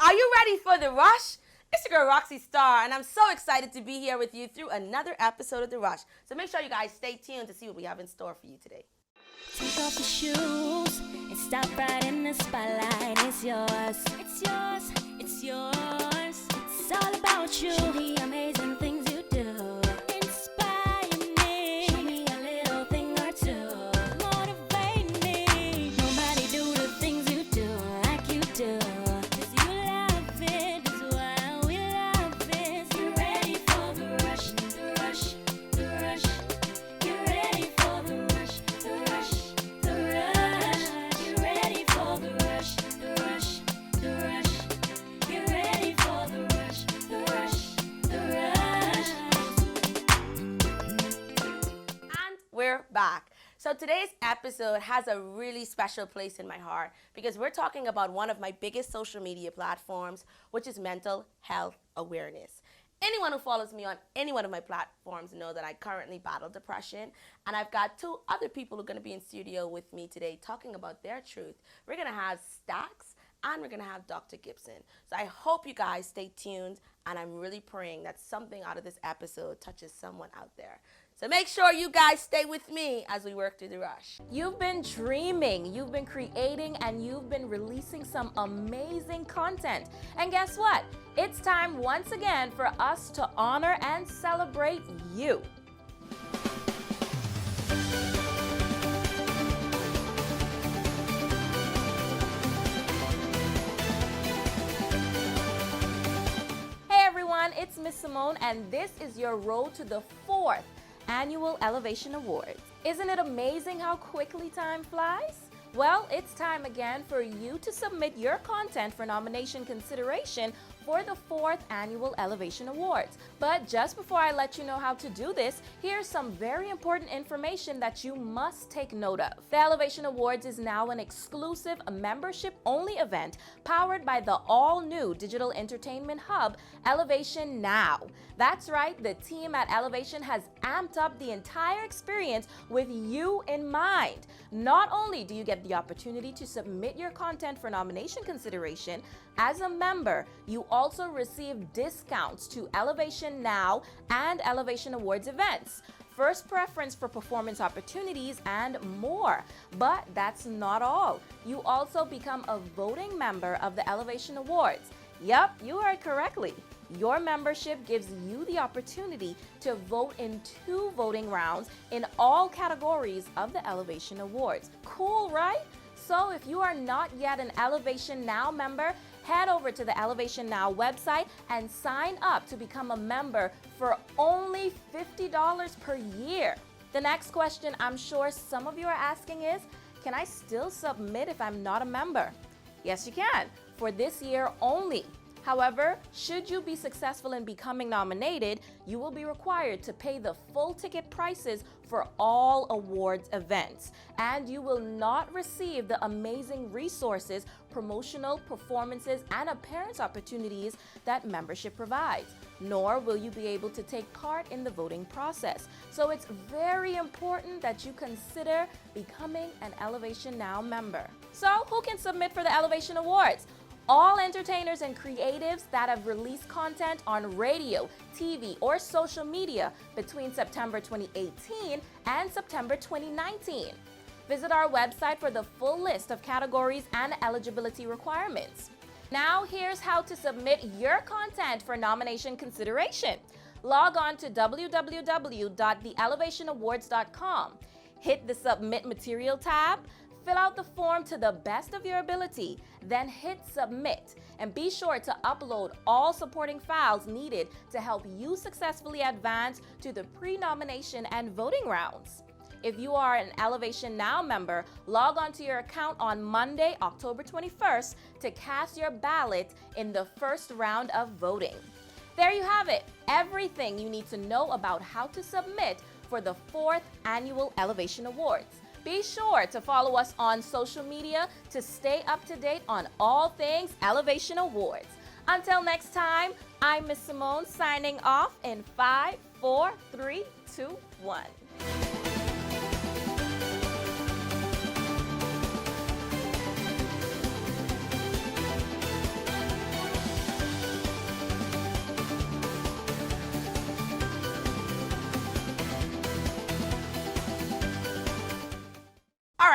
Are you ready for the rush? It's your girl Roxie Star, and I'm so excited to be here with you through another episode of The Rush. So make sure you guys stay tuned to see what we have in store for you today. Take off your shoes and stop right in the spotlight. It's yours, it's yours, it's yours. It's all about you. Show me amazing things you do. Inspire me. Show me a little thing or two. Motivate me. Nobody do the things you do like you do. 'Cause you love it, that's why we love it. You ready for the rush, the rush, the rush. You ready for the rush, the rush, the rush. You ready for the rush, the rush, the rush. You ready for the rush, the rush, the rush. And we're back. So today's episode has a really special place in my heart because we're talking about one of my biggest social media platforms, which is mental health awareness. Anyone who follows me on any one of my platforms know that I currently battle depression, and I've got two other people who are going to be in studio with me today talking about their truth. We're going to have Stacs and we're going to have Dr. Gibson. So I hope you guys stay tuned, and I'm really praying that something out of this episode touches someone out there. So make sure you guys stay with me as we work through the rush. You've been dreaming, you've been creating, and you've been releasing some amazing content. And guess what? It's time once again for us to honor and celebrate you. Hey everyone, it's Miss Simone, and this is your road to the 4th Annual Elevation Awards. Isn't it amazing how quickly time flies? Well, it's time again for you to submit your content for nomination consideration for the 4th Annual Elevation Awards. But just before I let you know how to do this, here's some very important information that you must take note of. The Elevation Awards is now an exclusive membership-only event powered by the all-new digital entertainment hub, Elev8tion Now. That's right, the team at Elev8tion has amped up the entire experience with you in mind. Not only do you get the opportunity to submit your content for nomination consideration, as a member, you also receive discounts to Elev8tion Now and Elevation Awards events, first preference for performance opportunities, and more. But that's not all. You also become a voting member of the Elevation Awards. Yup, you heard correctly. Your membership gives you the opportunity to vote in 2 voting rounds in all categories of the Elevation Awards. Cool, right? So if you are not yet an Elevation Now member, head over to the Elevation Now website and sign up to become a member for only $50 per year. The next question I'm sure some of you are asking is, can I still submit if I'm not a member? Yes, you can, for this year only. However, should you be successful in becoming nominated, you will be required to pay the full ticket prices for all awards events, and you will not receive the amazing resources, promotional performances, and appearance opportunities that membership provides, nor will you be able to take part in the voting process. So it's very important that you consider becoming an Elevation Now member. So who can submit for the Elevation Awards? All entertainers and creatives that have released content on radio, TV, or social media between September 2018 and September 2019. Visit our website for the full list of categories and eligibility requirements. Now here's how to submit your content for nomination consideration. Log on to www.theelevationawards.com. Hit the Submit Material tab. Fill out the form to the best of your ability, then hit submit, and be sure to upload all supporting files needed to help you successfully advance to the pre-nomination and voting rounds. If you are an Elevation Now member, log on to your account on Monday, October 21st to cast your ballot in the first round of voting. There you have it, everything you need to know about how to submit for the 4th Annual Elevation Awards. Be sure to follow us on social media to stay up to date on all things Elevation Awards. Until next time, I'm Miss Simone signing off in 5, 4, 3, 2, 1.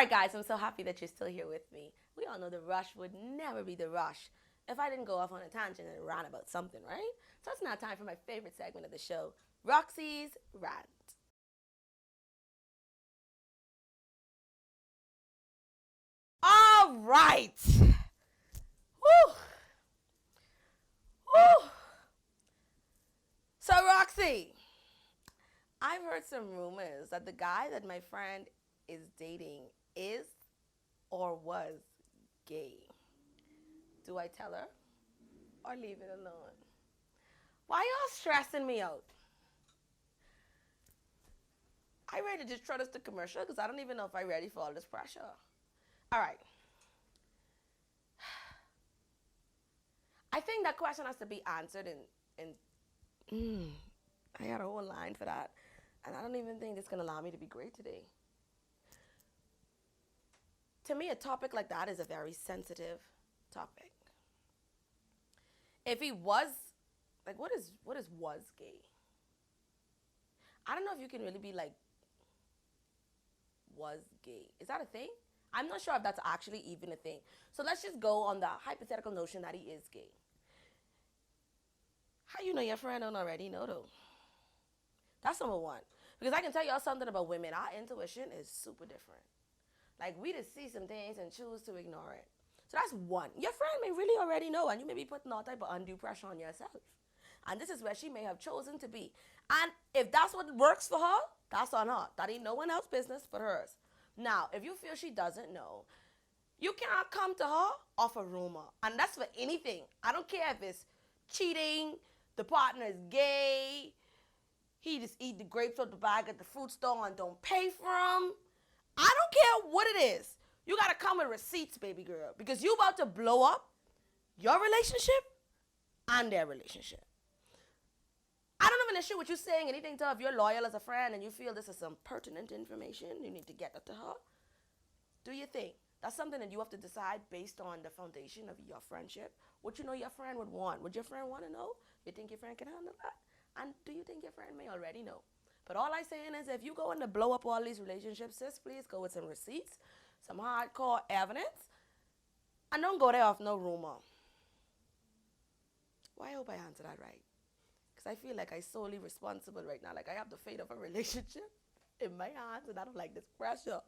right, guys, I'm so happy that you're still here with me. We all know the rush would never be the rush if I didn't go off on a tangent and rant about something, right? So it's now time for my favorite segment of the show, Roxie's Rant. All right. Woo. Woo. So, Roxie, I've heard some rumors that the guy that my friend is dating is or was gay. Do I tell her or leave it alone? Why y'all stressing me out? I ready to just throw this to commercial because I don't even know if I'm ready for all this pressure. All right. I think that question has to be answered in I got a whole line for that. And I don't even think it's going to allow me to be great today. To me, a topic like that is a very sensitive topic. If he was, like, what is was gay? I don't know if you can really be like, was gay. Is that a thing? I'm not sure if that's actually even a thing. So let's just go on the hypothetical notion that he is gay. How you know your friend don't already know, though? That's number one. Because I can tell y'all something about women. Our intuition is super different. Like, we just see some things and choose to ignore it. So that's one. Your friend may really already know, and you may be putting all type of undue pressure on yourself. And this is where she may have chosen to be. And if that's what works for her, that's on her. That ain't no one else's business but hers. Now, if you feel she doesn't know, you cannot come to her off a rumor. And that's for anything. I don't care if it's cheating, the partner is gay, he just eat the grapes out the bag at the fruit store and don't pay for them. I don't care what it is. You got to come with receipts, baby girl, because you about to blow up your relationship and their relationship. I don't have an issue with you saying anything to her if you're loyal as a friend and you feel this is some pertinent information. You need to get that to her. Do your thing. That's something that you have to decide based on the foundation of your friendship. What you know your friend would want. Would your friend want to know? You think your friend can handle that? And do you think your friend may already know? But all I'm saying is if you go in to blow up all these relationships, sis, please go with some receipts, some hardcore evidence, and don't go there off no rumor. Well, I hope I answered that right. Because I feel like I'm solely responsible right now. Like I have the fate of a relationship in my hands and I don't like this pressure.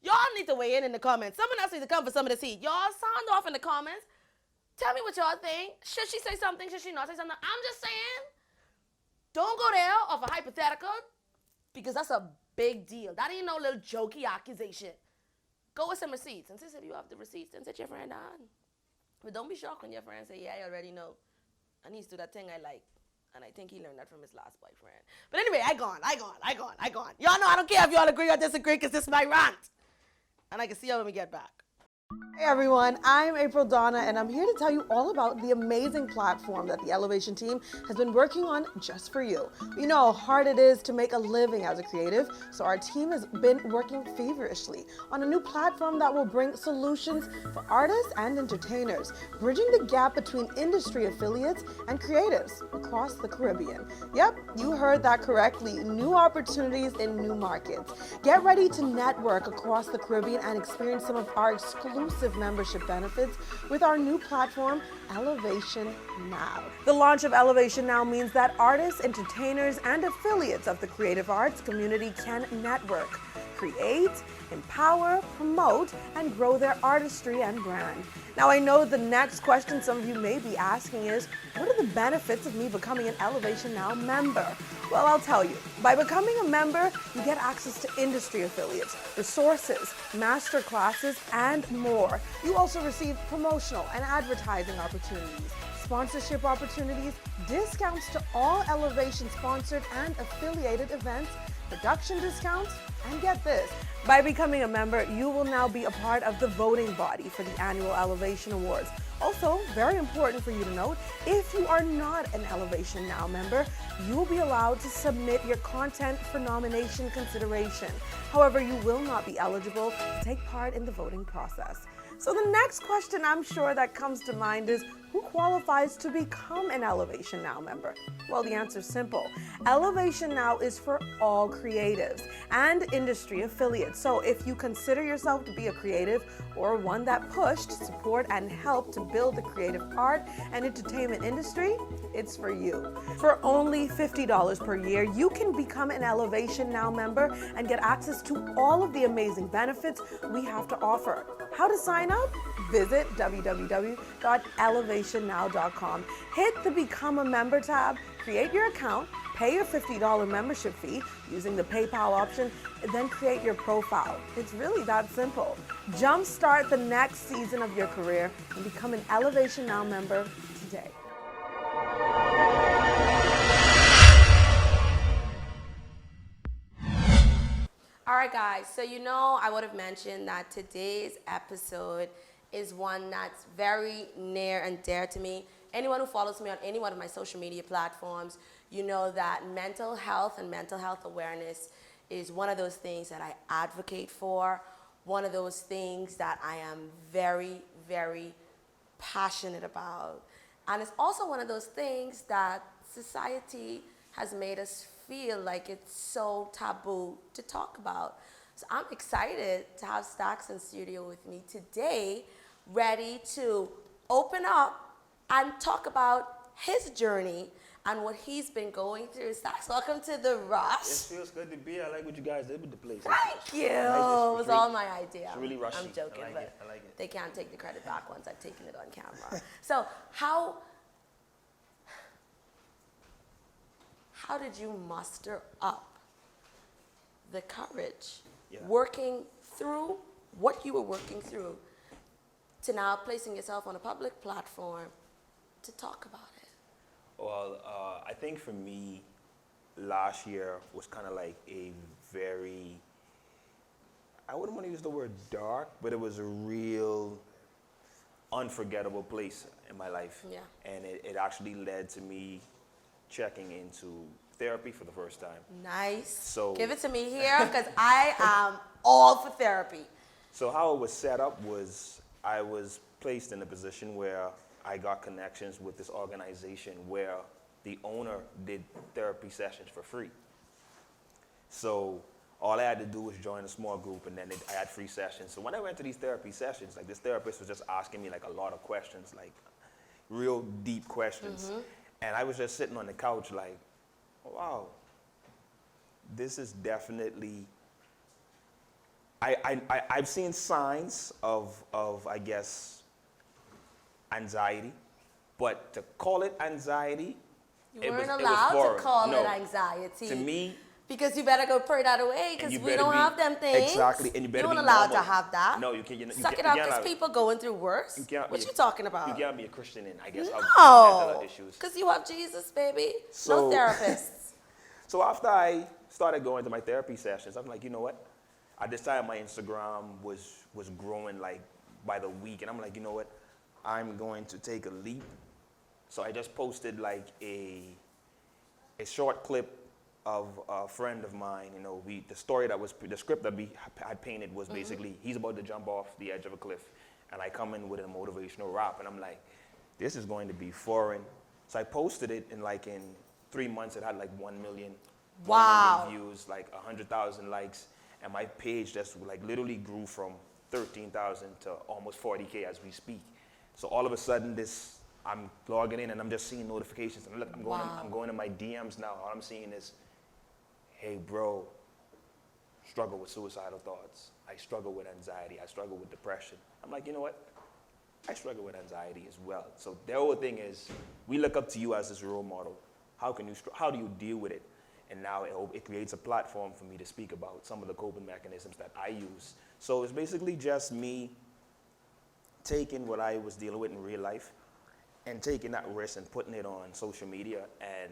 Y'all need to weigh in the comments. Someone else needs to come for some of this heat. Y'all sound off in the comments. Tell me what y'all think. Should she say something? Should she not say something? I'm just saying, don't go there off a hypothetical because that's a big deal. That ain't no little jokey accusation. Go with some receipts. And sis, if you have the receipts, then sit your friend down. But don't be shocked when your friend say, yeah, I already know. And he's do that thing I like. And I think he learned that from his last boyfriend. But anyway, I gone. Y'all know I don't care if y'all agree or disagree because this is my rant. And I can see y'all when we get back. Hey everyone, I'm April Donna and I'm here to tell you all about the amazing platform that the Elev8tion team has been working on just for you. You know how hard it is to make a living as a creative, so our team has been working feverishly on a new platform that will bring solutions for artists and entertainers, bridging the gap between industry affiliates and creatives across the Caribbean. Yep, you heard that correctly, new opportunities in new markets. Get ready to network across the Caribbean and experience some of our exclusive membership benefits with our new platform, Elev8tion Now. The launch of Elev8tion Now means that artists, entertainers, and affiliates of the creative arts community can network, create, empower, promote, and grow their artistry and brand. Now, I know the next question some of you may be asking is, what are the benefits of me becoming an Elev8tion Now member? Well, I'll tell you. By becoming a member, you get access to industry affiliates, resources, master classes, and more. You also receive promotional and advertising opportunities, sponsorship opportunities, discounts to all Elev8tion sponsored and affiliated events, production discounts, and get this, by becoming a member, you will now be a part of the voting body for the annual Elev8tion Awards. Also, very important for you to note, if you are not an Elev8tion Now member, you will be allowed to submit your content for nomination consideration. However, you will not be eligible to take part in the voting process. So the next question I'm sure that comes to mind is, who qualifies to become an Elev8tion Now member? Well, the answer is simple. Elev8tion Now is for all creatives and industry affiliates. So if you consider yourself to be a creative or one that pushed, support, and helped to build the creative art and entertainment industry, it's for you. For only $50 per year, you can become an Elev8tion Now member and get access to all of the amazing benefits we have to offer. How to sign up? Visit www.elev8tionnow.com. Hit the Become a Member tab, create your account, pay your $50 membership fee using the PayPal option, and then create your profile. It's really that simple. Jumpstart the next season of your career and become an Elev8tion Now member today. All right, guys, so you know I would have mentioned that today's episode is one that's very near and dear to me. Anyone who follows me on any one of my social media platforms, you know that mental health and mental health awareness is one of those things that I advocate for, one of those things that I am very, very passionate about. And it's also one of those things that society has made us feel like it's so taboo to talk about. So I'm excited to have Stacs in studio with me today, ready to open up and talk about his journey and what he's been going through. Stacs, welcome to the Rush. It feels good to be. I like what you guys did with the place. Thank you. I like It was really, all my idea. It's really rushy. I'm joking, I like but it. I like it. they can't take the credit back once I've taken it on camera. So how did you muster up the courage, working through what you were working through, to now placing yourself on a public platform to talk about it? Well, I think for me, last year was kind of like a very, I wouldn't want to use the word dark, but it was a real unforgettable place in my life. Yeah. And it actually led to me checking into therapy for the first time. Nice. So give it to me here, because I am all for therapy. So how it was set up was I was placed in a position where I got connections with this organization where the owner did therapy sessions for free. So all I had to do was join a small group, and then I had free sessions. So when I went to these therapy sessions, like, this therapist was just asking me like a lot of questions, like real deep questions. Mm-hmm. And I was just sitting on the couch like, wow, this is definitely, I've seen signs of I guess, anxiety, but to call it anxiety, You it weren't was allowed foreign. to call No. it anxiety. To me, because you better go pray that away, because you we better don't be- have them things. exactly, and you better weren't be allowed normal. to have that. No, you can't. You Suck can't, it up, you can't because have- people going through worse. You can't What be you a- talking about? You can't be a Christian and I guess have No, mental issues. because you have Jesus, baby. So- No therapists. So after I started going to my therapy sessions, I'm like, you know what? At this time, my Instagram was growing like by the week, and I'm like, you know what? I'm going to take a leap. So I just posted like a short clip of a friend of mine. You know, the script that we had painted was basically he's about to jump off the edge of a cliff, and I come in with a motivational rap, and I'm like, this is going to be foreign. So I posted it, and like in 3 months, it had like 1 million. Wow. 1 million views, like 100,000 likes, and my page just like literally grew from 13,000 to almost 40K as we speak. So all of a sudden, I'm logging in and I'm just seeing notifications, and look, I'm going to my DMs now. All I'm seeing is, hey bro, struggle with suicidal thoughts. I struggle with anxiety. I struggle with depression. I'm like, you know what? I struggle with anxiety as well. So the whole thing is, we look up to you as this role model. How do you deal with it? And now it creates a platform for me to speak about some of the coping mechanisms that I use. So it's basically just me taking what I was dealing with in real life and taking that risk and putting it on social media. And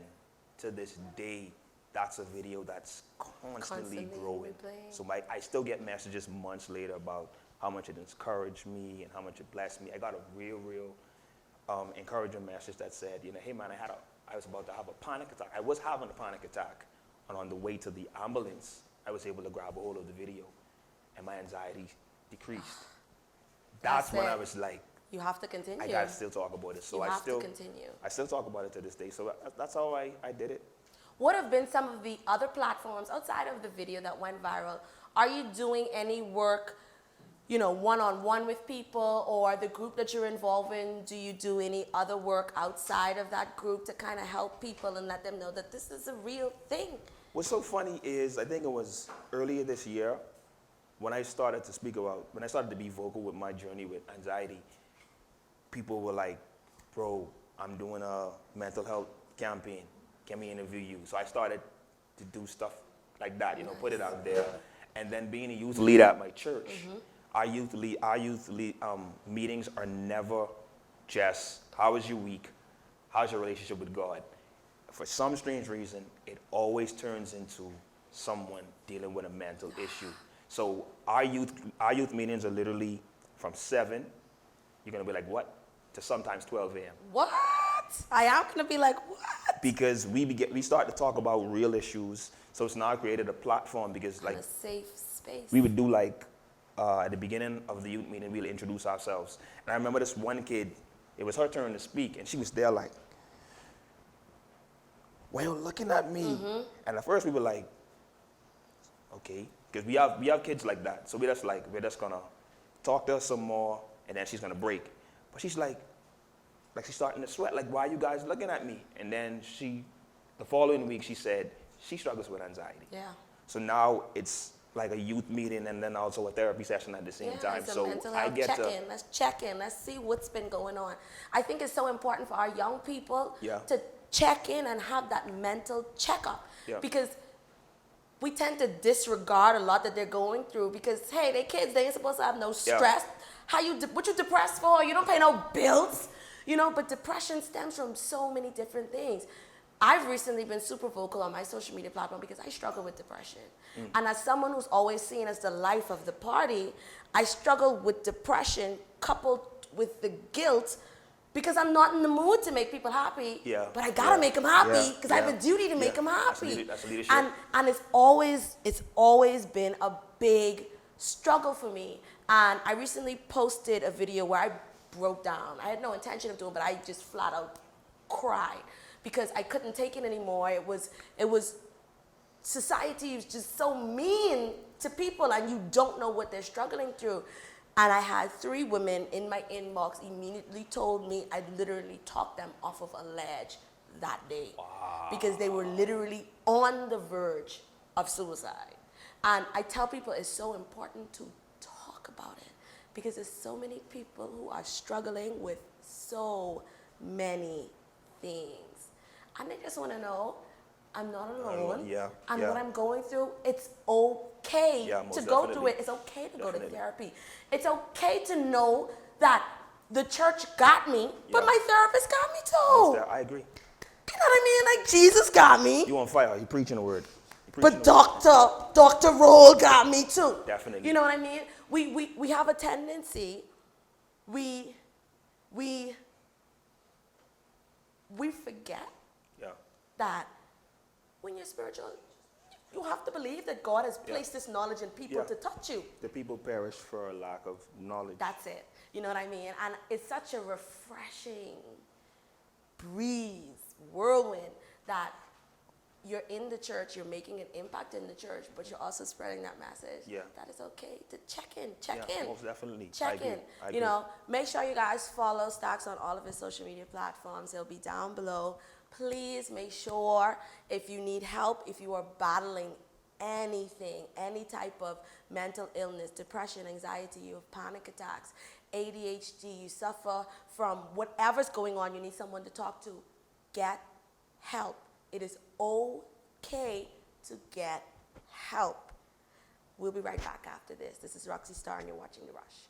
to this day, that's a video that's constantly growing. replaying. So I still get messages months later about how much it encouraged me and how much it blessed me. I got a real encouraging message that said, you know, hey man, I was about to have a panic attack. I was having a panic attack, and on the way to the ambulance, I was able to grab a hold of the video, and my anxiety decreased. That's when I was like, You have to continue. I gotta still talk about it. So You I have still to continue. I still talk about it to this day. So that's how I did it. What have been some of the other platforms outside of the video that went viral? Are you doing any work, you know, one-on-one with people, or the group that you're involved in? Do you do any other work outside of that group to kind of help people and let them know that this is a real thing? What's so funny is, I think it was earlier this year when I started to be vocal with my journey with anxiety, people were like, bro, I'm doing a mental health campaign. Can we interview you? So I started to do stuff like that, you know, put it out there. And then being a youth leader at my church, our youth meetings are never just, how was your week? How's your relationship with God? For some strange reason, it always turns into someone dealing with a mental issue. So our youth meetings are literally from 7, you're gonna be like, what? To sometimes 12 a.m. What? I am gonna be like, what? Because we start to talk about real issues. So it's now created a platform because like A safe space. we would do like at the beginning of the youth meeting, we'll introduce ourselves. And I remember this one kid, it was her turn to speak, and she was there like, well, looking at me. And at first we were like, okay, because we have kids like that. So we're just gonna talk to her some more, and then she's gonna break. But she's like she's starting to sweat, like, why are you guys looking at me? And then the following week she said she struggles with anxiety. Yeah. So now it's like a youth meeting and then also a therapy session at the same time. It's a So mental I health get check-in. Let's check in. Let's see what's been going on. I think it's so important for our young people to check in and have that mental checkup. Yeah. Because we tend to disregard a lot that they're going through because, hey, they're kids. They ain't supposed to have no stress. What you depressed for? You don't pay no bills. You know, but depression stems from so many different things. I've recently been super vocal on my social media platform because I struggle with depression. And as someone who's always seen as the life of the party, I struggle with depression coupled with the guilt because I'm not in the mood to make people happy, but I gotta make them happy because I have a duty to make them happy. That's leadership. And it's always been a big struggle for me. And I recently posted a video where I broke down. I had no intention of doing it, but I just flat out cried because I couldn't take it anymore. It was society is just so mean to people and you don't know what they're struggling through. And I had 3 women in my inbox immediately told me I literally talked them off of a ledge that day because they were literally on the verge of suicide. And I tell people it's so important to talk about it because there's so many people who are struggling with so many things. And they just want to know I'm not alone. And what I'm going through, it's okay to go through it. It's okay to go to therapy. It's okay to know that the church got me, but my therapist got me too. I agree. You know what I mean? Like Jesus got me. You on fire. You preaching the word. But Dr. Roll got me too. Definitely. You know what I mean? We have a tendency, we forget that when you're spiritual, you have to believe that God has placed this knowledge in people to touch you. The people perish for a lack of knowledge. That's it. You know what I mean? And it's such a refreshing breeze, whirlwind that you're in the church, you're making an impact in the church, but you're also spreading that message. That it's okay to check in. Most definitely. Check in. You know, make sure you guys follow Stacs on all of his social media platforms. They'll be down below. Please make sure if you need help, if you are battling anything, any type of mental illness, depression, anxiety, you have panic attacks, ADHD, you suffer from whatever's going on, you need someone to talk to, get help. It is okay to get help. We'll be right back after this. This is Roxie Star and you're watching The Rush.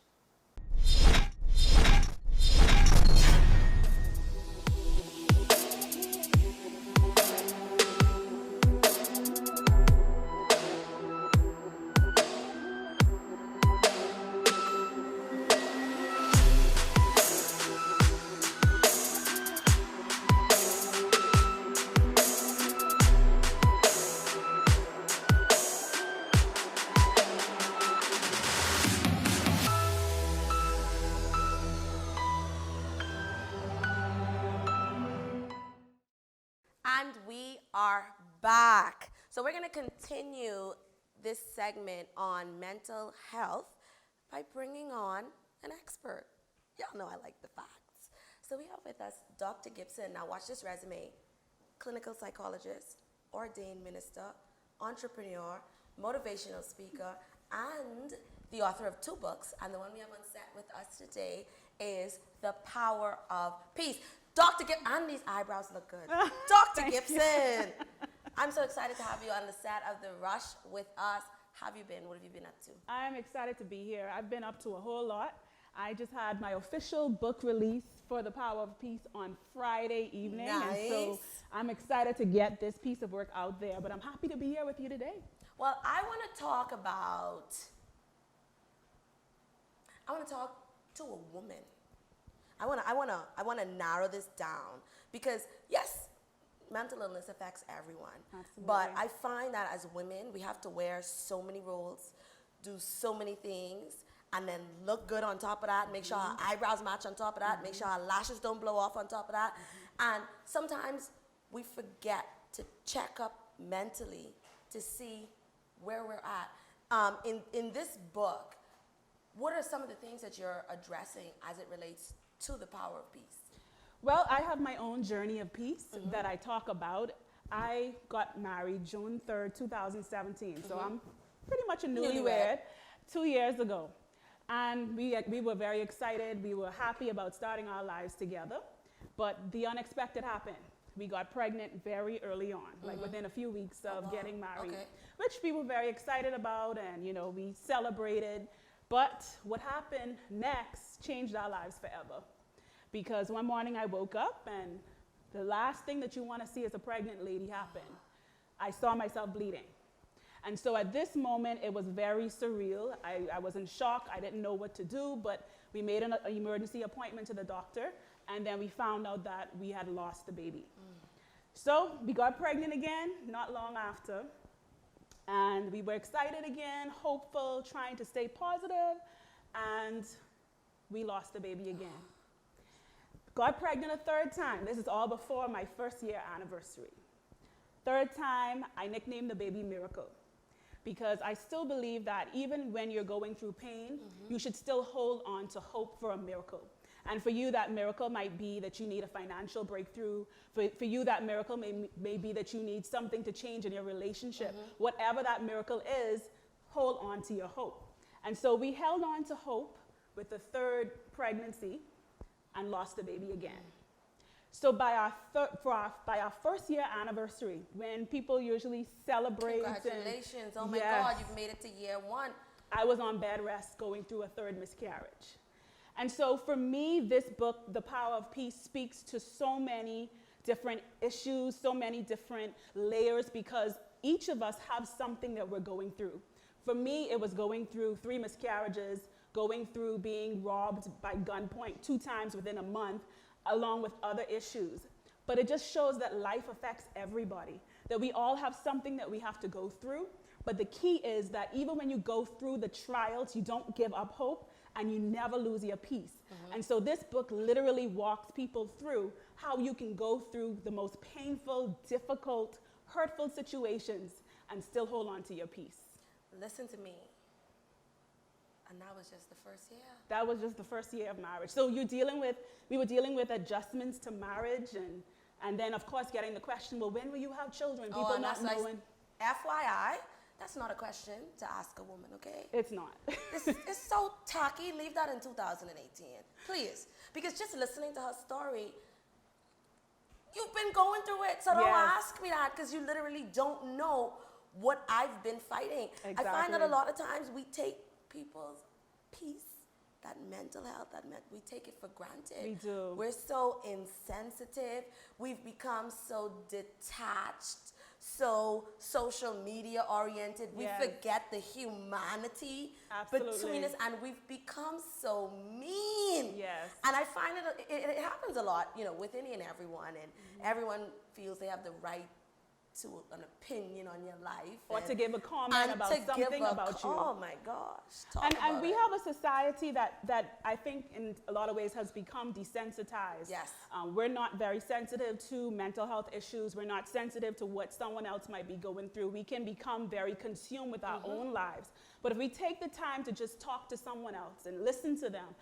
And we are back. So we're going to continue this segment on mental health by bringing on an expert. Y'all know I like the facts. So we have with us Dr. Gibson. Now watch this resume. Clinical psychologist, ordained minister, entrepreneur, motivational speaker, and the author of 2 books. And the one we have on set with us today is The Power of Peace. Dr. Gibson, and these eyebrows look good. Dr. Gibson. I'm so excited to have you on the set of The Rush with us. How have you been? What have you been up to? I'm excited to be here. I've been up to a whole lot. I just had my official book release for The Power of Peace on Friday evening. Nice. And so I'm excited to get this piece of work out there, but I'm happy to be here with you today. Well, I want to talk to a woman. I want to narrow this down because yes, mental illness affects everyone. Absolutely. But I find that as women, we have to wear so many roles, do so many things, and then look good on top of that, make sure our eyebrows match on top of that, make sure our lashes don't blow off on top of that. And sometimes we forget to check up mentally to see where we're at. In this book, what are some of the things that you're addressing as it relates to the power of peace? Well, I have my own journey of peace that I talk about. I got married June 3rd, 2017. So I'm pretty much a newlywed 2 years ago. And we were very excited. We were happy about starting our lives together. But the unexpected happened. We got pregnant very early on, like within a few weeks of getting married, which we were very excited about, and we celebrated. But what happened next changed our lives forever. Because one morning I woke up and the last thing that you want to see as a pregnant lady happen. I saw myself bleeding. And so at this moment, it was very surreal. I was in shock. I didn't know what to do, but we made an emergency appointment to the doctor, and then we found out that we had lost the baby. So we got pregnant again, not long after, and we were excited again, hopeful, trying to stay positive, and we lost the baby again. Got pregnant a 3rd time. This is all before my 1st year anniversary. 3rd time, I nicknamed the baby Miracle, because I still believe that even when you're going through pain, you should still hold on to hope for a miracle. And for you, that miracle might be that you need a financial breakthrough. For you, that miracle may be that you need something to change in your relationship. Whatever that miracle is, hold on to your hope. And so we held on to hope with the 3rd pregnancy and lost the baby again. So by our 1st year anniversary, when people usually celebrate. Congratulations. Oh my Yes. God, you've made it to year 1. I was on bed rest going through a 3rd miscarriage. And so for me, this book, The Power of Peace, speaks to so many different issues, so many different layers, because each of us have something that we're going through. For me, it was going through 3 miscarriages, going through being robbed by gunpoint 2 times within a month, along with other issues. But it just shows that life affects everybody, that we all have something that we have to go through. But the key is that even when you go through the trials, you don't give up hope and you never lose your peace. And so this book literally walks people through how you can go through the most painful, difficult, hurtful situations and still hold on to your peace. Listen to me. And that was just the 1st year. That was just the 1st year of marriage. So we were dealing with adjustments to marriage, and then of course getting the question, well, when will you have children? People and not that's like, knowing. FYI, that's not a question to ask a woman, okay? It's not. It's so tacky. Leave that in 2018, please. Because just listening to her story, you've been going through it. So don't Yes. ask me that, because you literally don't know what I've been fighting. I find that Exactly. a lot of times we take people's peace, that mental health, we take it for granted. We do. We're so insensitive. We've become so detached, so social media oriented. We Yes. forget the humanity Absolutely. between us, and we've become so mean. Yes. And I find it happens a lot, with any and everyone, and everyone feels they have the right to an opinion on your life. Or to give a comment and about to give something a about you. Oh my gosh. Talk And about we it. have a society that I think in a lot of ways has become desensitized. Yes. We're not very sensitive to mental health issues. We're not sensitive to what someone else might be going through. We can become very consumed with our own lives. But if we take the time to just talk to someone else and listen to them,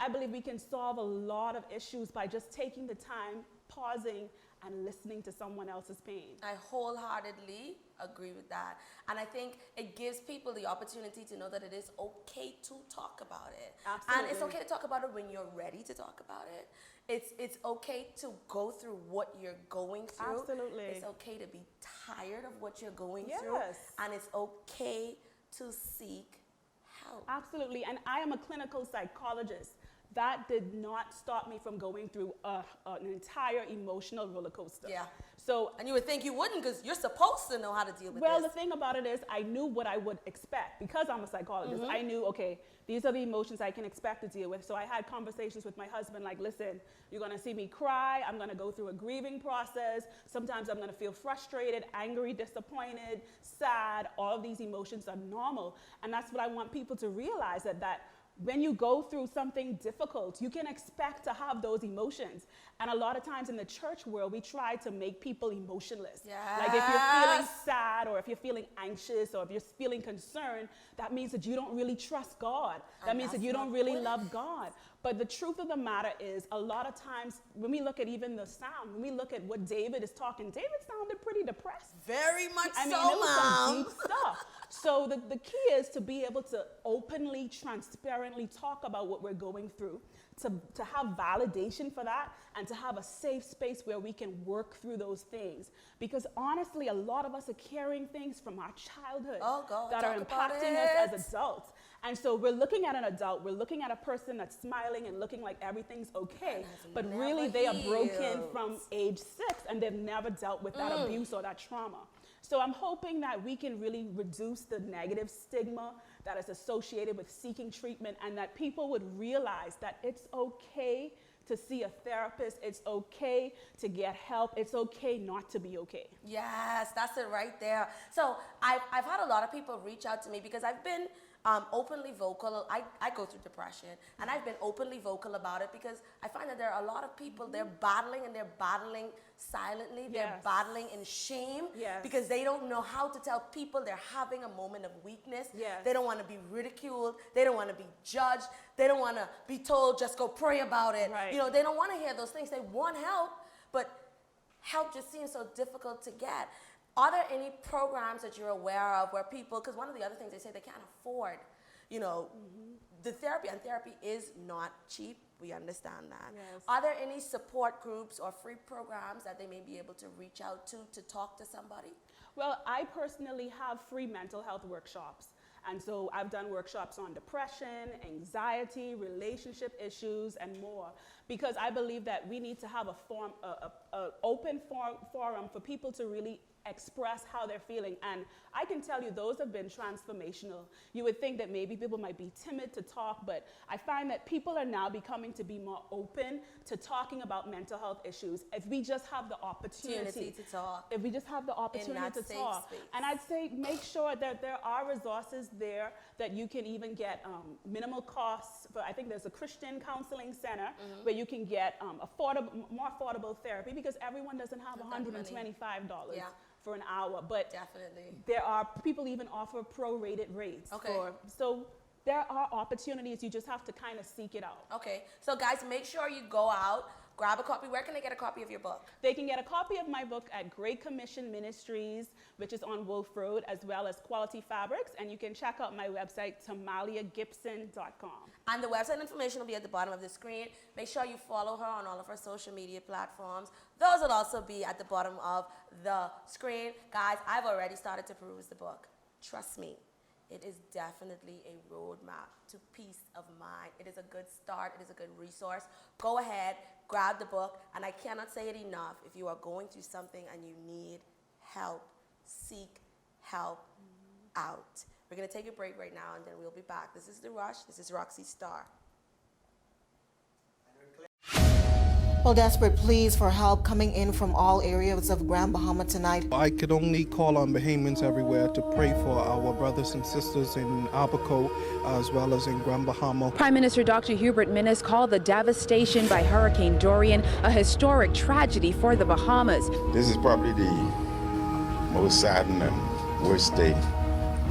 I believe we can solve a lot of issues by just taking the time, pausing, and listening to someone else's pain. I wholeheartedly agree with that. And I think it gives people the opportunity to know that it is okay to talk about it. And it's Absolutely. okay to talk about it when you're ready to talk about it. It's okay to go through what you're going through. Absolutely. It's okay to be tired of what you're going through. Yes. And it's okay to seek help. Absolutely, and I am a clinical psychologist. That did not stop me from going through an entire emotional roller coaster. Yeah. So, And you would think you wouldn't because you're supposed to know how to deal with well, the this. thing about it is I knew what I would expect because I'm a psychologist. I knew, okay, these are the emotions I can expect to deal with. So I had conversations with my husband like, listen, you're going to see me cry. I'm going to go through a grieving process. Sometimes I'm going to feel frustrated, angry, disappointed, sad. All of these emotions are normal. And that's what I want people to realize, that when you go through something difficult, you can expect to have those emotions. And a lot of times in the church world, we try to make people emotionless. Like if you're feeling sad or if you're feeling anxious or if you're feeling concerned, that means that you don't really trust God. That means that you don't really love God. But the truth of the matter is, a lot of times when we look at even the sound, when we look at what David is talking, David sounded pretty depressed. Very much I mean, so, it was some Mom. deep stuff. So the key is to be able to openly, transparently talk about what we're going through, to have validation for that, and to have a safe space where we can work through those things. Because honestly, a lot of us are carrying things from our childhood Oh, God, that are talk about impacting us it. as adults. And so we're looking at an adult, we're looking at a person that's smiling and looking like everything's okay, but really they are broken healed. from age 6 and they've never dealt with that abuse or that trauma. So I'm hoping that we can really reduce the negative stigma that is associated with seeking treatment, and that people would realize that it's okay to see a therapist, it's okay to get help, it's okay not to be okay. Yes, that's it right there. So I've had a lot of people reach out to me because I've been openly vocal. I go through depression, and I've been openly vocal about it because I find that there are a lot of people, they're battling, and they're battling silently. They're Yes. battling in shame Yes. because they don't know how to tell people they're having a moment of weakness. Yes. They don't want to be ridiculed. They don't want to be judged. They don't want to be told, just go pray about it. Right. You know, they don't want to hear those things. They want help, but help just seems so difficult to get. Are there any programs that you're aware of where people, because one of the other things they say they can't afford, you know, the therapy, and therapy is not cheap. We understand that. Yes. Are there any support groups or free programs that they may be able to reach out to talk to somebody? Well, I personally have free mental health workshops. And so I've done workshops on depression, anxiety, relationship issues, and more. Because I believe that we need to have a open forum for people to really express how they're feeling. And I can tell you those have been transformational. You would think that maybe people might be timid to talk, but I find that people are now becoming to be more open to talking about mental health issues if we just have the opportunity To talk. if we just have the opportunity that to safe talk. space. And I'd say make sure that there are resources there that you can even get minimal costs. For, I think there's a Christian counseling center where you can get more affordable therapy, because everyone doesn't have $125 Yeah. for an hour. But Definitely. there are people even offer prorated rates. Okay. So there are opportunities. You just have to kind of seek it out. Okay, so guys, make sure you go out, grab a copy. Where can they get a copy of your book? They can get a copy of my book at Great Commission Ministries, which is on Wolf Road, as well as Quality Fabrics. And you can check out my website, tamaliagibson.com. And the website information will be at the bottom of the screen. Make sure you follow her on all of her social media platforms. Those will also be at the bottom of the screen. Guys, I've already started to peruse the book. Trust me, it is definitely a roadmap to peace of mind. It is a good start. It is a good resource. Go ahead, grab the book. And I cannot say it enough. If you are going through something and you need help, seek help out. We're going to take a break right now, and then we'll be back. This is The Rush. This is Roxie Star. Well, desperate pleas for help coming in from all areas of Grand Bahama tonight. I could only call on Bahamians everywhere to pray for our brothers and sisters in Abaco as well as in Grand Bahama. Prime Minister Dr. Hubert Minnis called the devastation by Hurricane Dorian a historic tragedy for the Bahamas. This is probably the most saddened and worst day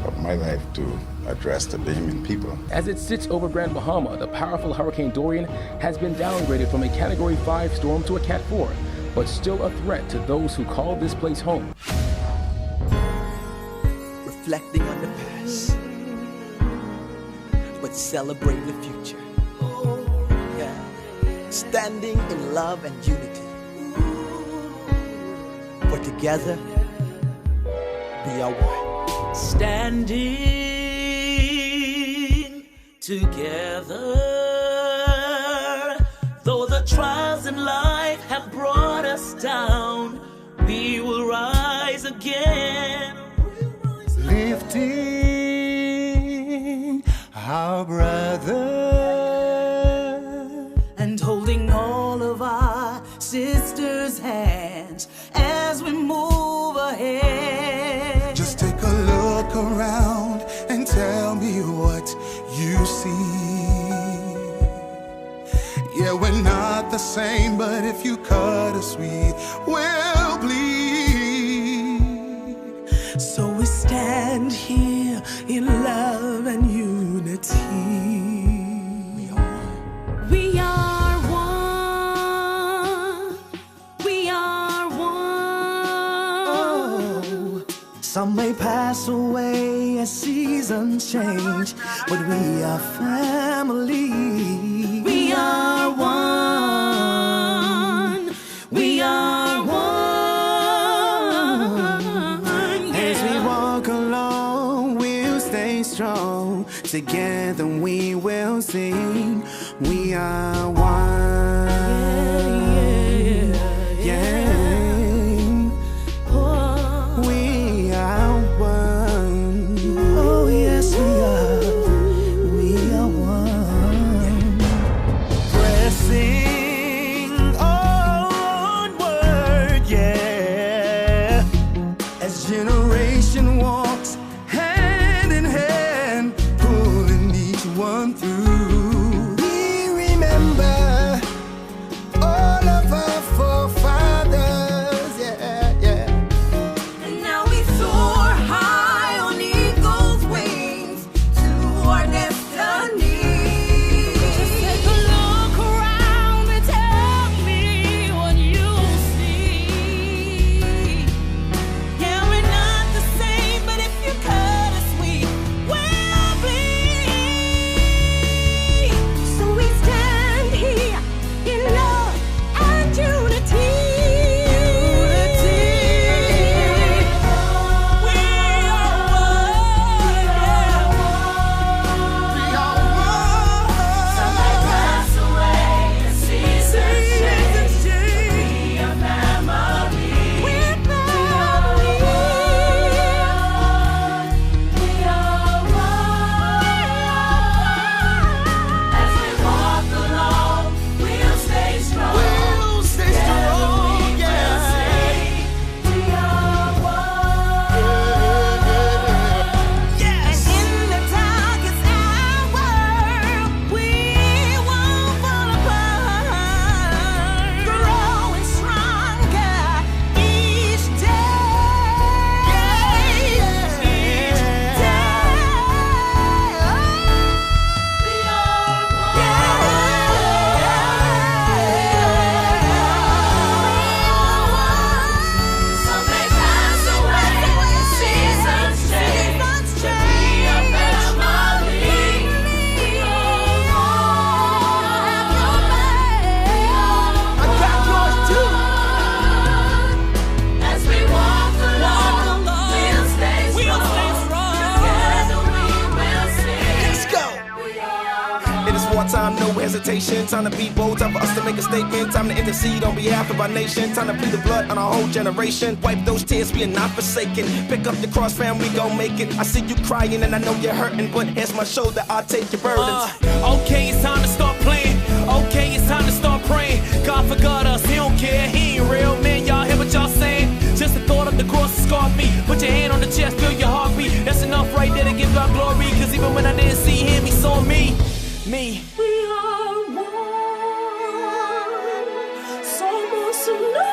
of my life to address the Bahamian people. As it sits over Grand Bahama, the powerful Hurricane Dorian has been downgraded from a Category 5 storm to a Cat 4, but still a threat to those who call this place home. Reflecting on the past, but celebrating the future. Yeah. Standing in love and unity. For together, we are one. Standing together, though the trials in life have brought us down, we will rise again. Lifting our brother and holding all of our sisters' hands as we move ahead. Just take a look around and tell me what you see. Yeah, we're not the same, but if you cut us, we will bleed. So we stand here in love and unity. We are one. We are one. Oh, some may pass away as seasons change, but we are family. We are one. We are one. As we walk along, we'll stay strong. Together we will sing. We are one. Yeah. We are one. Oh yes, we are. We are one. Pressing onward, yeah. As generation walks hand in hand, pulling each one through. We remember all of our forefathers, yeah, yeah. And now we soar high on eagle's wings to our destiny. Just take a look around and tell me what you see. Yeah, we're not the same, but if you cut us, we will bleed. So we stand here in love and unity. Time, no hesitation. Time to be bold, time for us to make a statement. Time to intercede on behalf of our nation. Time to plead the blood on our whole generation. Wipe those tears, we are not forsaken. Pick up the cross, fam, we gon' make it. I see you crying and I know you're hurting, but here's my shoulder, I'll take your burdens. Okay, it's time to start playing. Okay, it's time to start praying. praying. God forgot us, he don't care, he ain't real. Man, y'all hear what y'all saying? Just the thought of the cross has scarred me. Put your hand on the chest, feel your heartbeat. That's enough right there to give God glory. Cause even when I didn't see him, he saw me. Me. We are one, somos uno.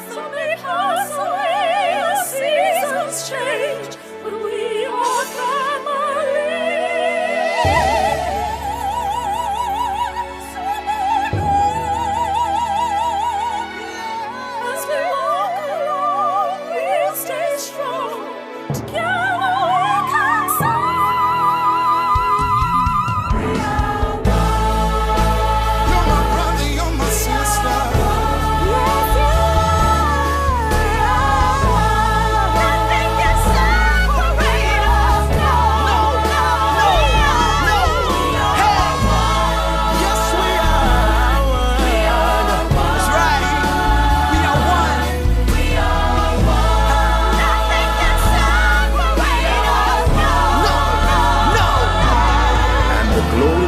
Some may pass away as seasons change, but we are family. As we walk along, we'll stay strong. Together we can sing.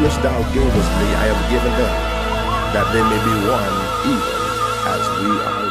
Which thou gavest me, I have given them, that they may be one, even as we are